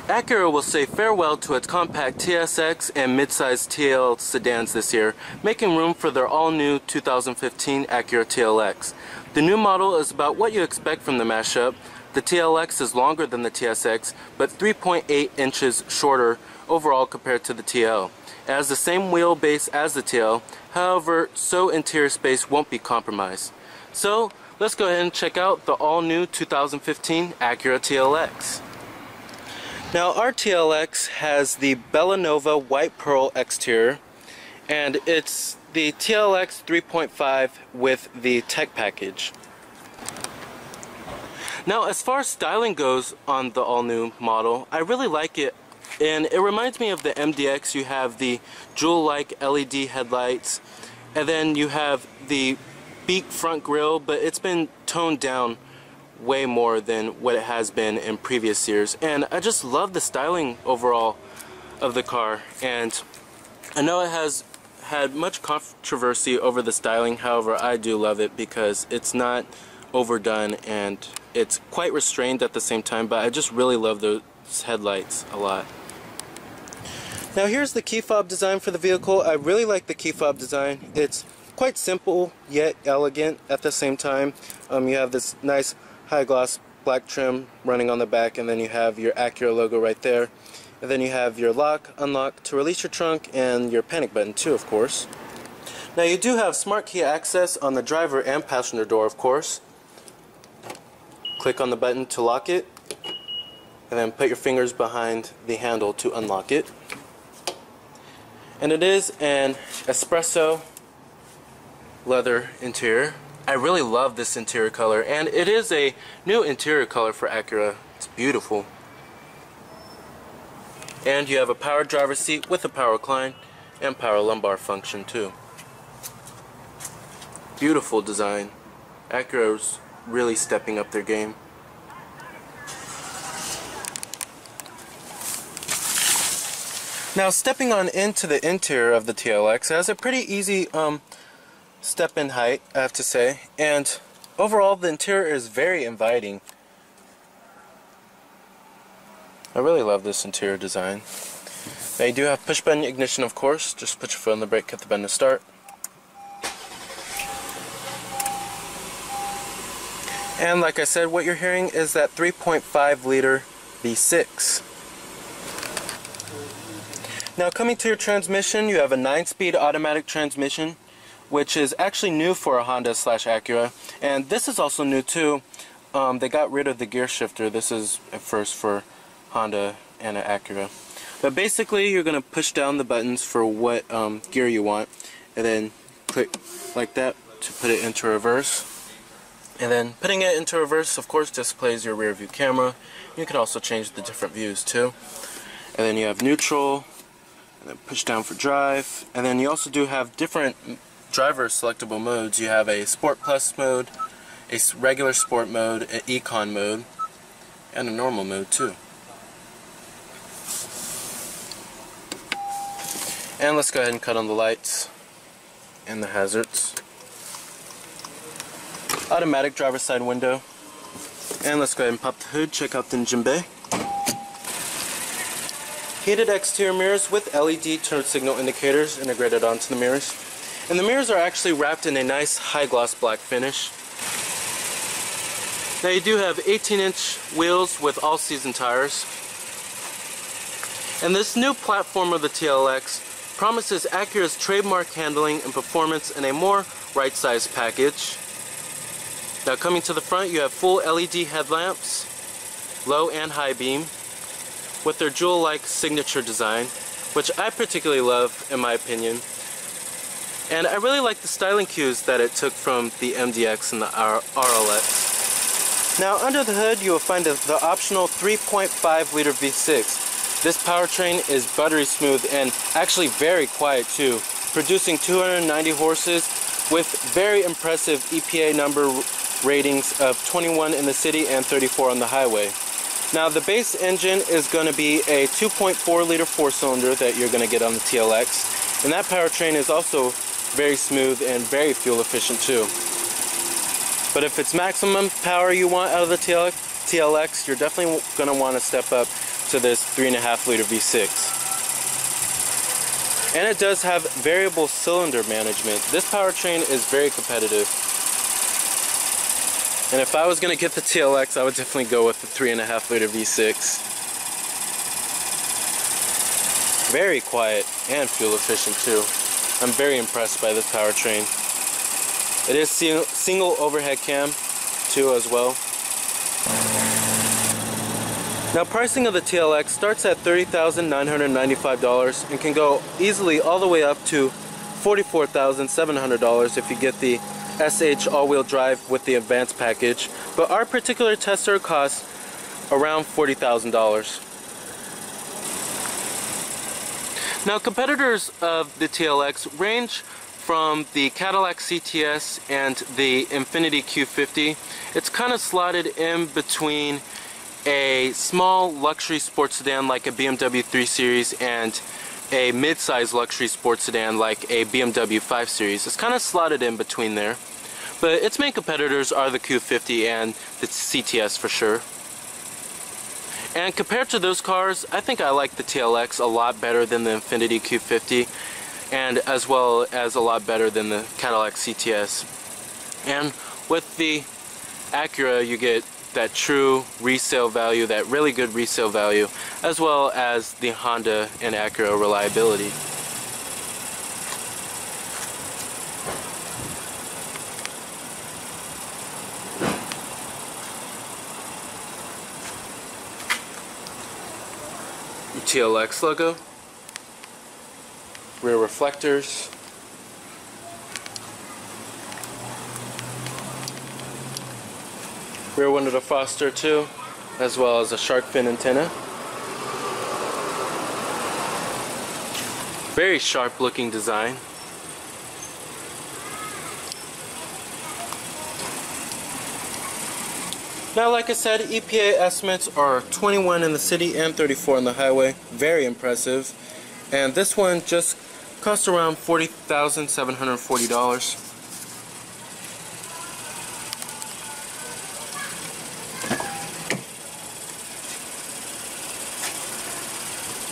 Acura will say farewell to its compact TSX and midsize TL sedans this year, making room for their all-new 2015 Acura TLX. The new model is about what you expect from the mashup. The TLX is longer than the TSX, but 3.8 inches shorter overall compared to the TL. It has the same wheelbase as the TL, however, so interior space won't be compromised. So, let's go ahead and check out the all-new 2015 Acura TLX. Now, our TLX has the Bellanova White Pearl exterior, and it's the TLX 3.5 with the tech package. Now, as far as styling goes on the all-new model, I really like it, and it reminds me of the MDX. You have the jewel-like LED headlights, and then you have the beak front grille, but it's been toned down way more than what it has been in previous years, and I just love the styling overall of the car. And I know it has had much controversy over the styling, however I do love it because it's not overdone and it's quite restrained at the same time, but I just really love those headlights a lot. Now here's the key fob design for the vehicle. I really like the key fob design. It's quite simple yet elegant at the same time. You have this nice high gloss black trim running on the back, and then you have your Acura logo right there, and then you have your lock, unlock to release your trunk, and your panic button too, of course. Now you do have smart key access on the driver and passenger door, of course. Click on the button to lock it, and then put your fingers behind the handle to unlock it. And it is an espresso leather interior. I really love this interior color, and it is a new interior color for Acura. It's beautiful. And you have a power driver's seat with a power recline and power lumbar function too. Beautiful design. Acura's really stepping up their game. Now, stepping on into the interior of the TLX, it has a pretty easy step in height, I have to say, and overall the interior is very inviting. I really love this interior design. Now you do have push button ignition, of course. Just put your foot on the brake, hit the button to start. And like I said, what you're hearing is that 3.5 liter V6. Now, coming to your transmission, you have a 9-speed automatic transmission, which is actually new for a Honda / Acura, and this is also new too. They got rid of the gear shifter. This is a first for Honda and an Acura. But basically, you're going to push down the buttons for what gear you want, and then click like that to put it into reverse. And then putting it into reverse, of course, displays your rear view camera. You can also change the different views too. And then you have neutral, and then push down for drive, and then you also do have different driver selectable modes. You have a Sport Plus mode, a regular sport mode, an Econ mode, and a normal mode too. And let's go ahead and cut on the lights and the hazards. Automatic driver's side window. And let's go ahead and pop the hood, check out the engine bay. Heated exterior mirrors with LED turn signal indicators integrated onto the mirrors. And the mirrors are actually wrapped in a nice high gloss black finish. Now you do have 18-inch wheels with all-season tires. And this new platform of the TLX promises Acura's trademark handling and performance in a more right-sized package. Now coming to the front, you have full LED headlamps, low and high beam, with their jewel-like signature design, which I particularly love in my opinion. And I really like the styling cues that it took from the MDX and the RLX. Now under the hood you will find the optional 3.5 liter V6. This powertrain is buttery smooth and actually very quiet too, producing 290 horses with very impressive EPA number ratings of 21 in the city and 34 on the highway. Now the base engine is going to be a 2.4 liter 4-cylinder that you're going to get on the TLX, and that powertrain is also very smooth and very fuel efficient too. But if it's maximum power you want out of the TLX, you're definitely going to want to step up to this 3.5 liter V6. And it does have variable cylinder management. This powertrain is very competitive. And if I was going to get the TLX, I would definitely go with the 3.5 liter V6. Very quiet and fuel efficient too. I'm very impressed by this powertrain. It is single overhead cam too as well. Now, pricing of the TLX starts at $30,995 and can go easily all the way up to $44,700 if you get the SH all-wheel drive with the advanced package. But our particular tester costs around $40,000. Now, competitors of the TLX range from the Cadillac CTS and the Infiniti Q50. It's kind of slotted in between a small luxury sports sedan like a BMW 3 Series and a mid-size luxury sports sedan like a BMW 5 Series. It's kind of slotted in between there. But its main competitors are the Q50 and the CTS for sure. And compared to those cars, I think I like the TLX a lot better than the Infiniti Q50, and as well as a lot better than the Cadillac CTS. And with the Acura, you get that true resale value, that really good resale value, as well as the Honda and Acura reliability. TLX logo, rear reflectors, rear window defroster too, as well as a shark fin antenna. Very sharp looking design. Now, like I said, EPA estimates are 21 in the city and 34 on the highway. Very impressive. And this one just cost around $40,740.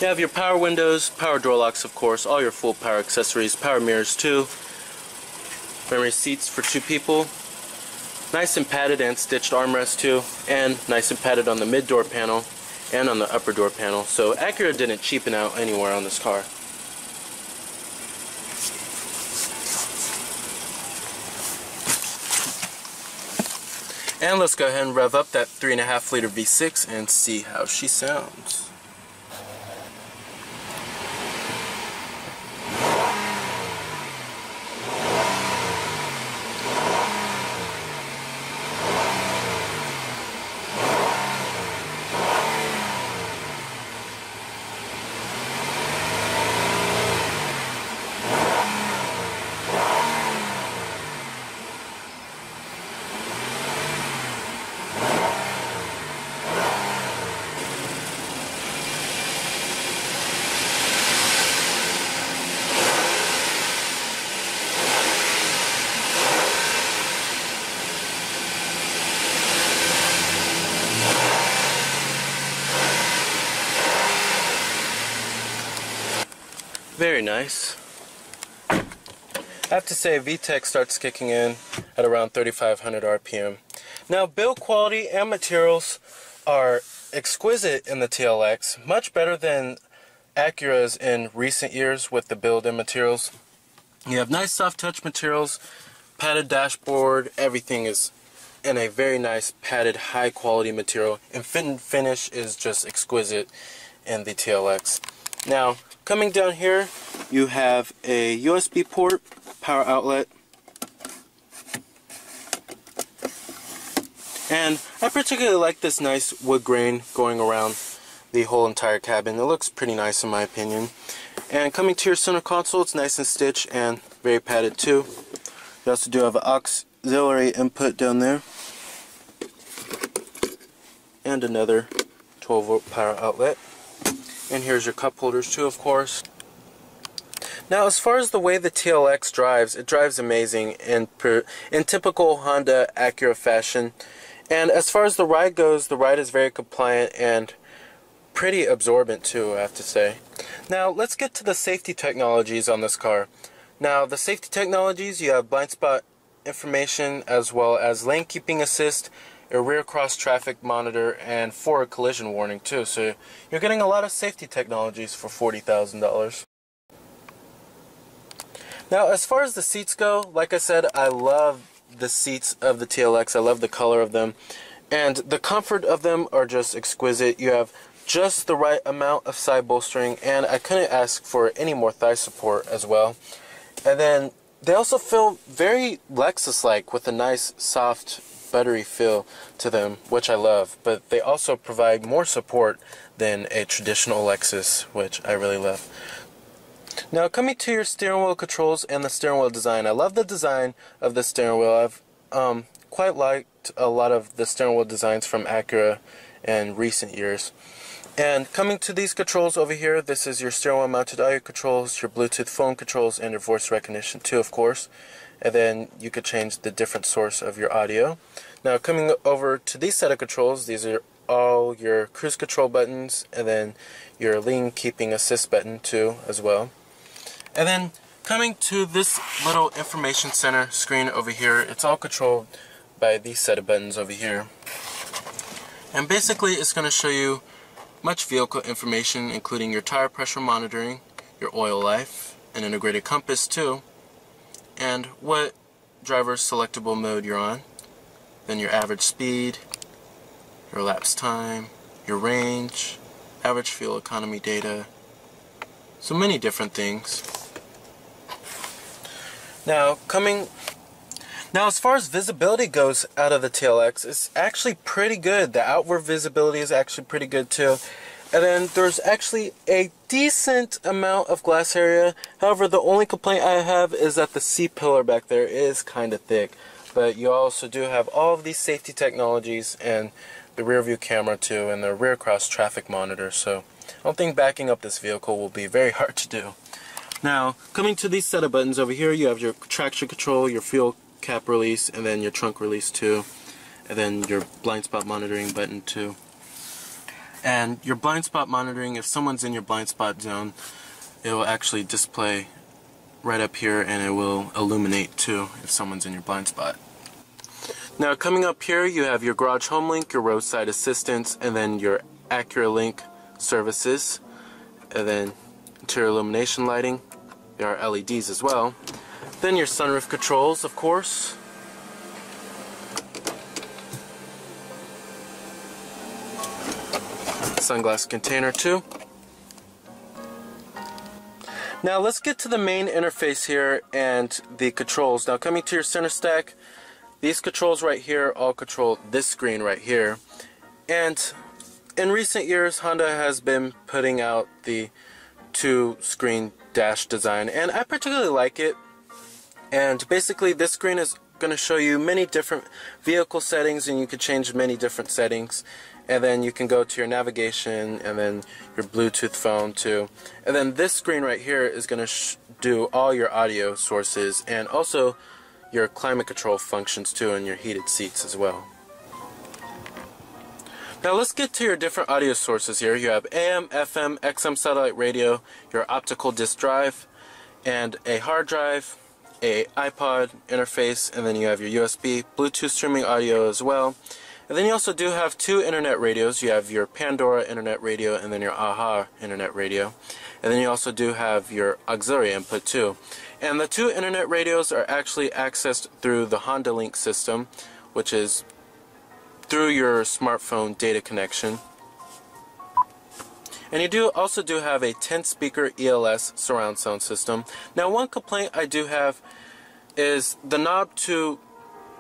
You have your power windows, power door locks, of course, all your full power accessories, power mirrors too, memory seats for 2 people. Nice and padded and stitched armrest too, and nice and padded on the mid door panel and on the upper door panel. So Acura didn't cheapen out anywhere on this car. And let's go ahead and rev up that 3.5 liter V6 and see how she sounds. Very nice. I have to say, VTEC starts kicking in at around 3,500 RPM. Now, build quality and materials are exquisite in the TLX, much better than Acura's in recent years with the build and materials. You have nice soft touch materials, padded dashboard, everything is in a very nice padded high quality material, and fit and finish is just exquisite in the TLX. Now, coming down here, you have a USB port, power outlet, and I particularly like this nice wood grain going around the whole entire cabin. It looks pretty nice in my opinion. And coming to your center console, it's nice and stitched and very padded too. You also do have an auxiliary input down there, and another 12-volt power outlet. And here's your cup holders too, of course. Now, as far as the way the TLX drives, it drives amazing in typical Honda Acura fashion. And as far as the ride goes, the ride is very compliant and pretty absorbent too, I have to say. Now let's get to the safety technologies on this car. Now the safety technologies, you have blind spot information as well as lane keeping assist, a rear cross traffic monitor, and forward collision warning too. So you're getting a lot of safety technologies for $40,000. Now as far as the seats go, like I said, I love the seats of the TLX. I love the color of them, and the comfort of them are just exquisite. You have just the right amount of side bolstering, and I couldn't ask for any more thigh support as well. And then they also feel very Lexus-like with a nice soft buttery feel to them, which I love, but they also provide more support than a traditional Lexus, which I really love. Now coming to your steering wheel controls and the steering wheel design, I love the design of the steering wheel. I've quite liked a lot of the steering wheel designs from Acura in recent years. And coming to these controls over here, this is your steering wheel mounted audio controls, your Bluetooth phone controls, and your voice recognition too, of course. And then you could change the different source of your audio. Now coming over to these set of controls, these are all your cruise control buttons, and then your lane keeping assist button too as well. And then coming to this little information center screen over here, it's all controlled by these set of buttons over here. And basically it's going to show you much vehicle information, including your tire pressure monitoring, your oil life, an integrated compass too, and what driver selectable mode you're on, then your average speed, your elapsed time, your range, average fuel economy data, so many different things. Now as far as visibility goes out of the TLX, it's actually pretty good. The outward visibility is actually pretty good too. And then there's actually a decent amount of glass area. However, the only complaint I have is that the C-pillar back there is kind of thick. But you also do have all of these safety technologies and the rear view camera too, and the rear cross traffic monitor. So I don't think backing up this vehicle will be very hard to do. Now, coming to these set of buttons over here, you have your traction control, your fuel cap release, and then your trunk release too, and then your blind spot monitoring button too. And your blind spot monitoring, if someone's in your blind spot zone, it will actually display right up here, and it will illuminate too if someone's in your blind spot. Now coming up here, you have your garage home link, your roadside assistance, and then your Acura Link services, and then interior illumination lighting. There are LEDs as well. Then your sunroof controls, of course. Sunglass container too. Now let's get to the main interface here and the controls. Now coming to your center stack, these controls right here all control this screen right here. And in recent years, Honda has been putting out the two-screen dash design, and I particularly like it. And basically this screen is going to show you many different vehicle settings, and you can change many different settings. And then you can go to your navigation and then your Bluetooth phone too. And then this screen right here is going to do all your audio sources and also your climate control functions too, and your heated seats as well. Now let's get to your different audio sources here. You have AM, FM, XM satellite radio, your optical disc drive, and a hard drive, a iPod interface, and then you have your USB, Bluetooth streaming audio as well. And then you also do have two internet radios. You have your Pandora internet radio and then your AHA internet radio. And then you also do have your auxiliary input too. And the two internet radios are actually accessed through the Honda Link system, which is through your smartphone data connection. And you also do have a 10-speaker ELS surround sound system. Now one complaint I do have is the knob to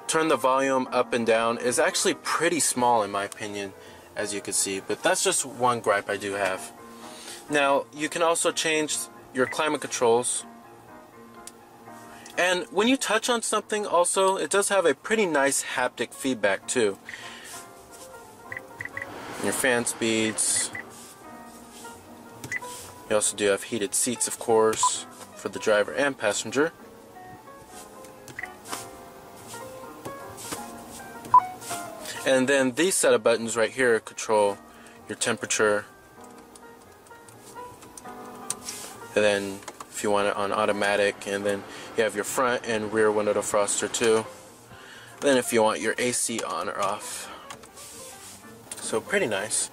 turn the volume up and down is actually pretty small in my opinion, as you can see, but that's just one gripe I do have. Now you can also change your climate controls, and when you touch on something also, it does have a pretty nice haptic feedback too. Your fan speeds. You also do have heated seats, of course, for the driver and passenger. And then these set of buttons right here control your temperature, and then if you want it on automatic, and then you have your front and rear window defroster too. Then if you want your AC on or off. So pretty nice.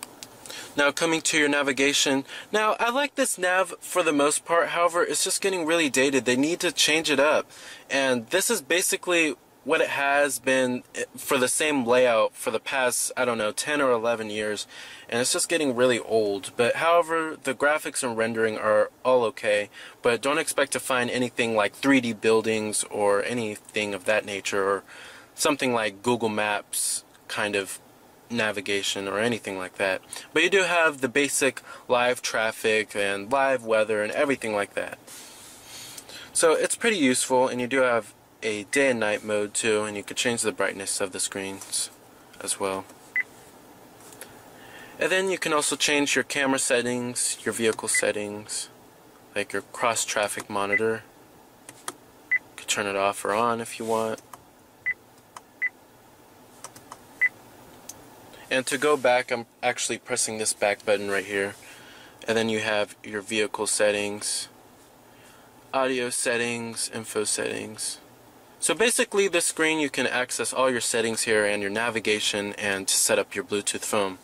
Now coming to your navigation. Now I like this nav for the most part, however it's just getting really dated. They need to change it up. And this is basically what it has been for the same layout for the past, I don't know, 10 or 11 years. And it's just getting really old. But however, the graphics and rendering are all okay. But don't expect to find anything like 3D buildings or anything of that nature, or something like Google Maps kind of navigation or anything like that. But you do have the basic live traffic and live weather and everything like that. So it's pretty useful, and you do have a day and night mode too, and you can change the brightness of the screens as well. And then you can also change your camera settings, your vehicle settings, like your cross traffic monitor. You can turn it off or on if you want. And to go back, I'm actually pressing this back button right here. And then you have your vehicle settings, audio settings, info settings. So basically this screen you can access all your settings here and your navigation and to set up your Bluetooth phone.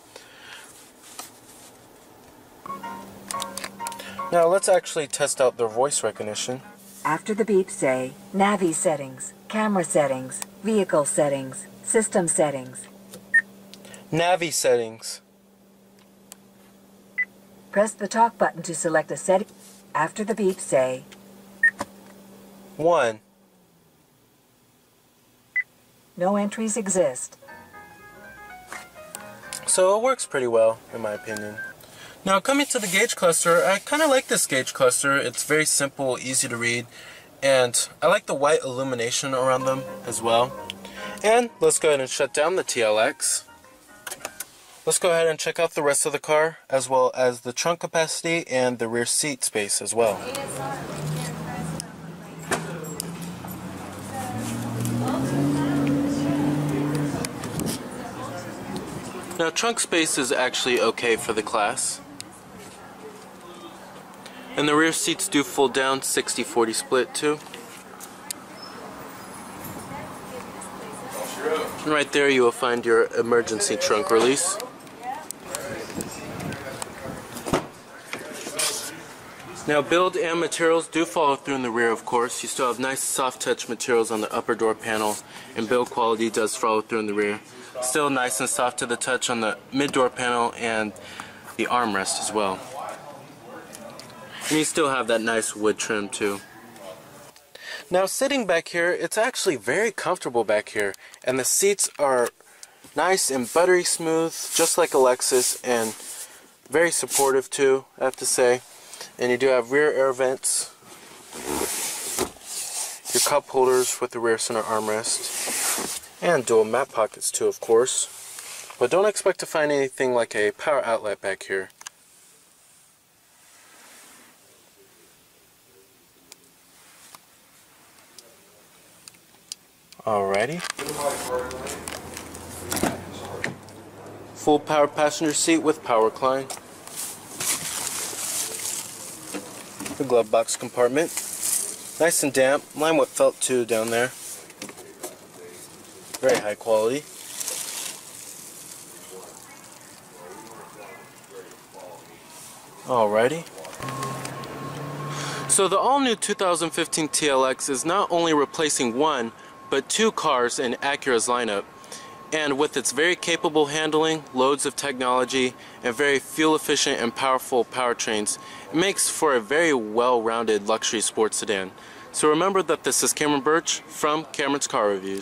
Now let's actually test out their voice recognition. After the beep say, Navi settings, camera settings, vehicle settings, system settings. Navi settings. Press the talk button to select a setting. After the beep say, 1. No entries exist. So it works pretty well, in my opinion. Now coming to the gauge cluster, I kind of like this gauge cluster. It's very simple, easy to read, and I like the white illumination around them as well. And let's go ahead and shut down the TLX. Let's go ahead and check out the rest of the car, as well as the trunk capacity and the rear seat space as well. Now trunk space is actually okay for the class. And the rear seats do fold down, 60-40 split too. And right there you will find your emergency trunk release. Now build and materials do follow through in the rear, of course. You still have nice soft touch materials on the upper door panel, and build quality does follow through in the rear. Still nice and soft to the touch on the mid door panel and the armrest as well. And you still have that nice wood trim too. Now sitting back here, it's actually very comfortable back here, and the seats are nice and buttery smooth, just like a Lexus, and very supportive too, I have to say. And you do have rear air vents, your cup holders with the rear center armrest, and dual map pockets too, of course. But don't expect to find anything like a power outlet back here. Alrighty. Full power passenger seat with power recline. The glove box compartment. Nice and damp. Mine with felt too down there. Very high quality. Alrighty. So the all-new 2015 TLX is not only replacing one, but two cars in Acura's lineup. And with its very capable handling, loads of technology, and very fuel-efficient and powerful powertrains, it makes for a very well-rounded luxury sports sedan. So remember that this is Cameron Birch from Cameron's Car Reviews.